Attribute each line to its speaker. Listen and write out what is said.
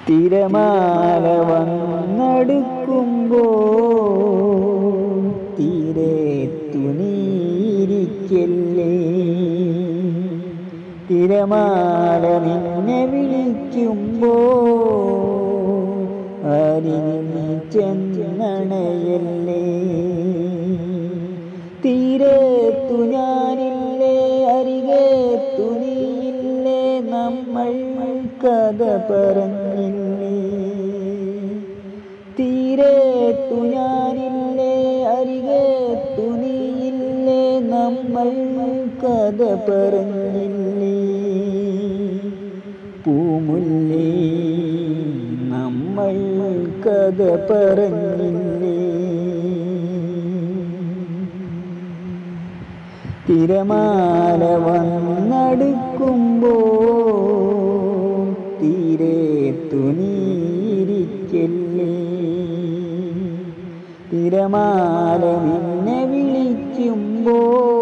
Speaker 1: തിരമാല വന്നടുക്കുമ്പോൾ തീരെ തുനിയിരിക്കല്ലേ. തിരമാല നിന്നെ വിളിക്കുമ്പോൾ അരിഞ്ഞു ചെന്നണയല്ലേ. തീരത്തു ഞാനില്ലേ, അരികത്തു നീയില്ലേ, നമ്മൾ കഥ പറഞ്ഞില്ലേ. തീരത്തു ഞാനില്ലേ, അരികത്തു നീയില്ലേ, നമ്മൾ കഥ പറഞ്ഞില്ലേ. പൂമുല്ലേ, നമ്മൾ കഥ പറഞ്ഞില്ലേ. തിരമാല വന്നടുക്കുമ്പോൾ തീരെ തുനിയിരിക്കല്ലേ. തിരമാല നിന്നെ വിളിക്കുമ്പോൾ